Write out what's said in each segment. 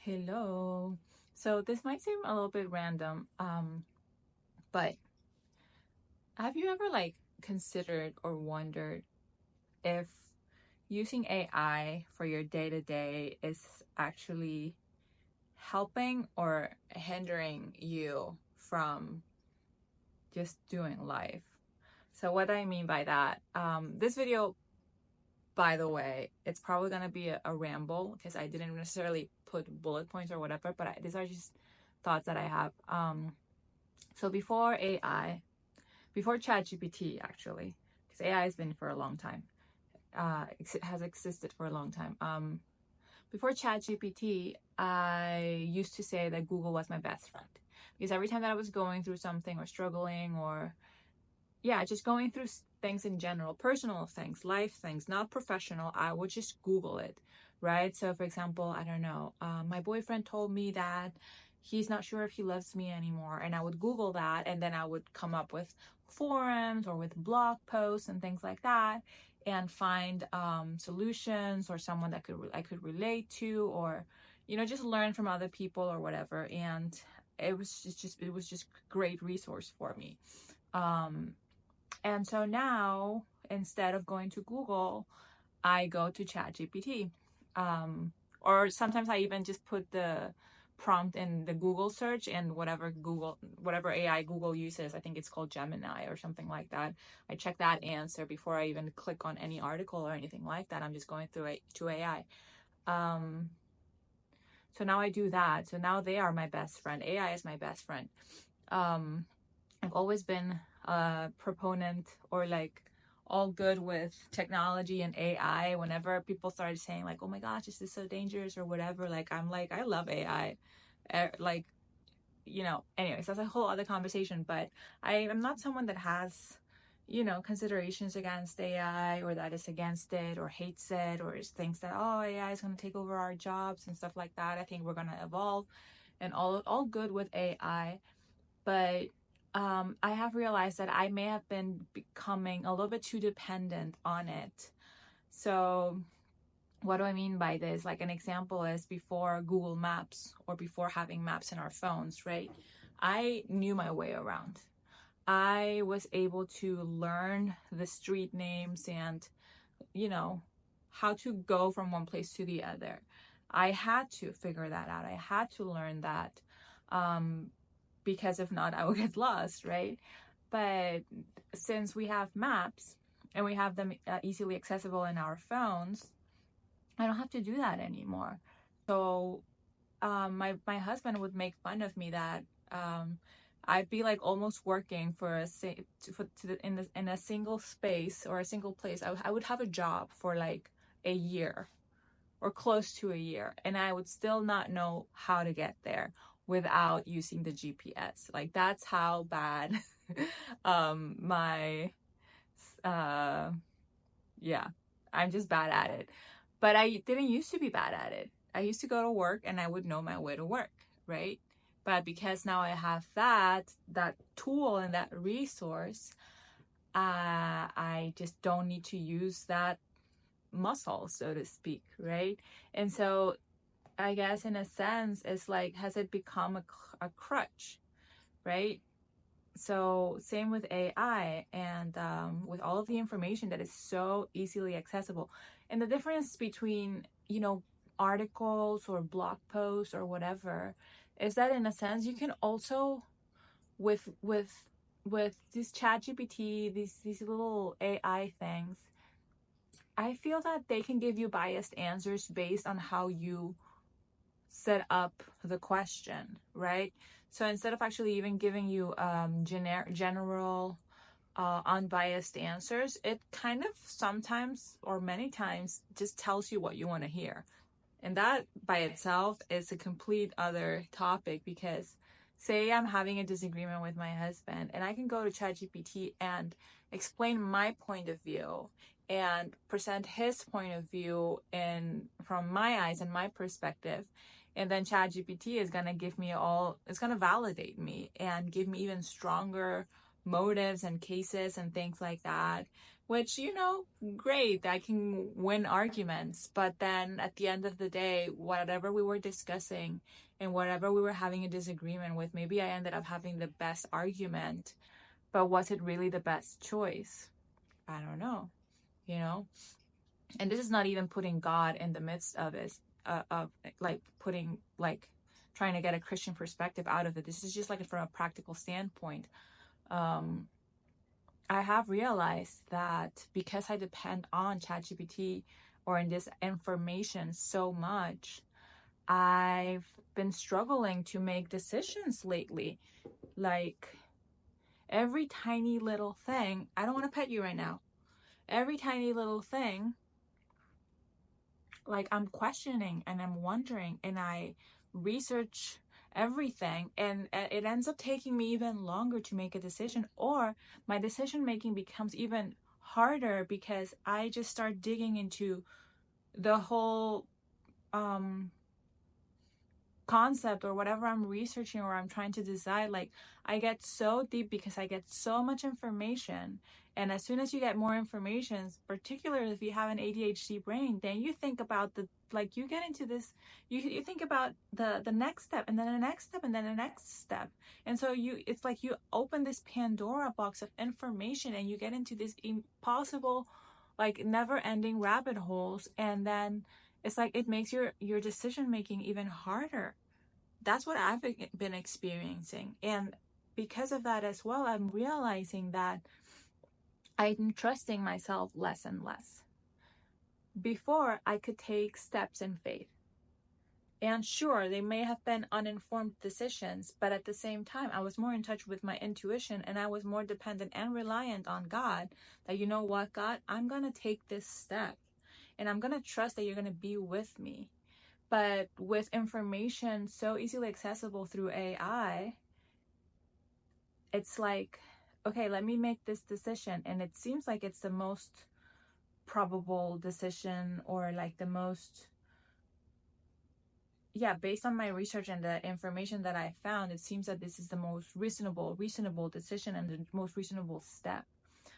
Hello. So this might seem a little bit random, but have you ever considered or wondered if using AI for your day-to-day is actually helping or hindering you from just doing life? So what I mean by that, this video, by the way, it's probably gonna be a ramble because I didn't necessarily put bullet points or whatever, but these are just thoughts that I have. So before AI, before ChatGPT actually, because AI has been for a long time, it has existed for a long time. Before ChatGPT, I used to say that Google was my best friend because every time that I was going through something or struggling or just going through things in general, personal things, life things, not professional, I would just Google it, right? So for example, I don't know, my boyfriend told me that he's not sure if he loves me anymore, and I would Google that, and then I would come up with forums or with blog posts and things like that, and find solutions or someone that I could relate to, or just learn from other people or whatever. And it was just great resource for me. And so now, instead of going to Google, I go to ChatGPT. Or sometimes I even just put the prompt in the Google search, and whatever AI Google uses, I think it's called Gemini or something like that. I check that answer before I even click on any article or anything like that. I'm just going through it to AI. So now I do that. So now they are my best friend. AI is my best friend. I've always been a proponent or all good with technology and AI. Whenever people started saying oh my gosh, this is so dangerous or whatever, I'm like, I love AI. Anyways, that's a whole other conversation. But I am not someone that has considerations against AI, or that is against it or hates it, or thinks that, oh, AI is going to take over our jobs and stuff like that. I think we're going to evolve and all good with AI. But I have realized that I may have been becoming a little bit too dependent on it. So what do I mean by this? Like, an example is before Google Maps, or before having maps in our phones, right? I knew my way around. I was able to learn the street names and, how to go from one place to the other. I had to figure that out. I had to learn that. Because if not, I would get lost, right? But since we have maps and we have them easily accessible in our phones, I don't have to do that anymore. So my husband would make fun of me that I'd be almost working for in a single space or a single place. I would have a job for a year or close to a year, and I would still not know how to get there without using the GPS. That's how bad my I'm just bad at it. But I didn't used to be bad at it. I used to go to work and I would know my way to work, right? But because now I have that tool and that resource, I just don't need to use that muscle, so to speak, right? And so I guess in a sense, it's has it become a crutch, right? So same with AI, and with all of the information that is so easily accessible. And the difference between, articles or blog posts or whatever, is that in a sense you can also, with this ChatGPT, these little AI things, I feel that they can give you biased answers based on how you set up the question, right? So instead of actually even giving you general unbiased answers, it kind of sometimes or many times just tells you what you want to hear. And that by itself is a complete other topic, because say I'm having a disagreement with my husband and I can go to ChatGPT and explain my point of view and present his point of view from my eyes and my perspective. And then ChatGPT is going to it's going to validate me and give me even stronger motives and cases and things like that, which, great, I can win arguments. But then at the end of the day, whatever we were discussing and whatever we were having a disagreement with, maybe I ended up having the best argument, but was it really the best choice? I don't know, you know? And this is not even putting God in the midst of it, of like putting, like, trying to get a Christian perspective out of it. This is just like from a practical standpoint. I have realized that because I depend on ChatGPT or in this information so much, I've been struggling to make decisions lately. Like every tiny little thing, I don't want to pet you right now. Every tiny little thing, like I'm questioning and I'm wondering and I research everything, and it ends up taking me even longer to make a decision, or my decision making becomes even harder because I just start digging into the whole concept or whatever I'm researching or I'm trying to decide. Like I get so deep because I get so much information, and as soon as you get more information, particularly if you have an ADHD brain, then you think about you get into this, you think about the next step and then the next step and then the next step, and so it's like you open this Pandora box of information and you get into this impossible, like never ending rabbit holes, and then it's like it makes your decision making even harder. That's what I've been experiencing, and because of that as well, I'm realizing that I'm trusting myself less and less. Before, I could take steps in faith, and sure, they may have been uninformed decisions, but at the same time, I was more in touch with my intuition, and I was more dependent and reliant on God, that, you know what, God, I'm gonna take this step and I'm going to trust that you're going to be with me. But with information so easily accessible through AI, it's like, okay, let me make this decision. And it seems like it's the most probable decision, or like the most, based on my research and the information that I found, it seems that this is the most reasonable decision and the most reasonable step.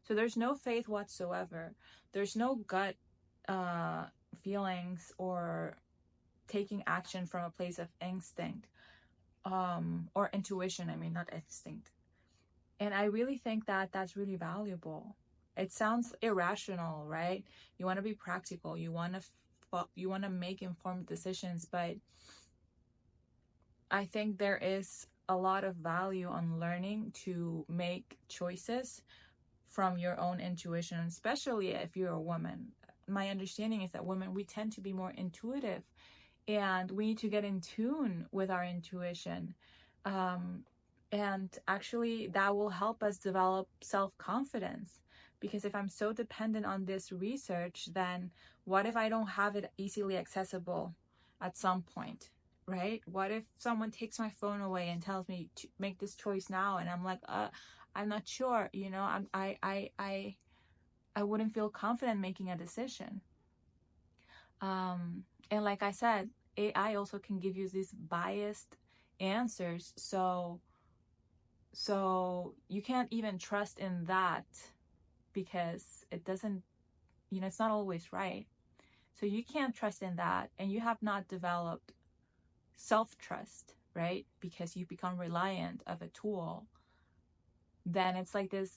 So there's no faith whatsoever. There's no gut feelings or taking action from a place of instinct, or intuition, I mean, not instinct. And I really think that that's really valuable. It sounds irrational, right? You want to be practical, you want to make informed decisions, but I think there is a lot of value on learning to make choices from your own intuition, especially if you're a woman. My understanding is that women, we tend to be more intuitive, and we need to get in tune with our intuition. And actually, that will help us develop self-confidence. Because if I'm so dependent on this research, then what if I don't have it easily accessible at some point, right? What if someone takes my phone away and tells me to make this choice now, and I'm like, I'm not sure, I wouldn't feel confident making a decision. And like I said, AI also can give you these biased answers. So you can't even trust in that, because it doesn't, it's not always right. So you can't trust in that, and you have not developed self-trust, right? Because you become reliant of a tool. Then it's like this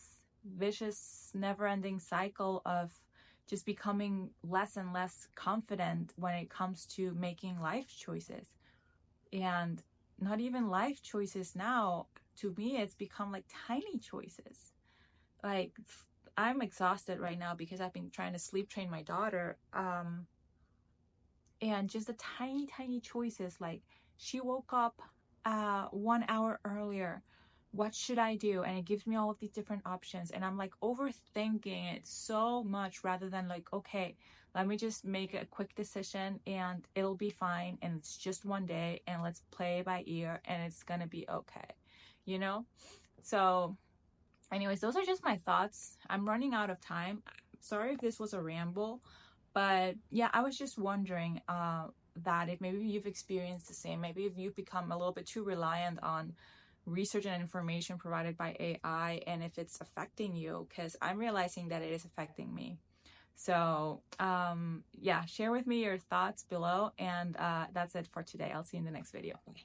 vicious, never-ending cycle of just becoming less and less confident when it comes to making life choices. And not even life choices now. To me, it's become like tiny choices. Like, I'm exhausted right now because I've been trying to sleep train my daughter. And just the tiny, tiny choices, like she woke up 1 hour earlier. What should I do? And it gives me all of these different options, and I'm like overthinking it so much, rather than like, okay, let me just make a quick decision and it'll be fine, and it's just one day, and let's play by ear, and it's gonna be okay, So anyways, those are just my thoughts. I'm running out of time. Sorry if this was a ramble, but yeah, I was just wondering that if maybe you've experienced the same, maybe if you've become a little bit too reliant on research and information provided by AI and if it's affecting you, because I'm realizing that it is affecting me. So yeah, share with me your thoughts below, and that's it for today. I'll see you in the next video. Okay.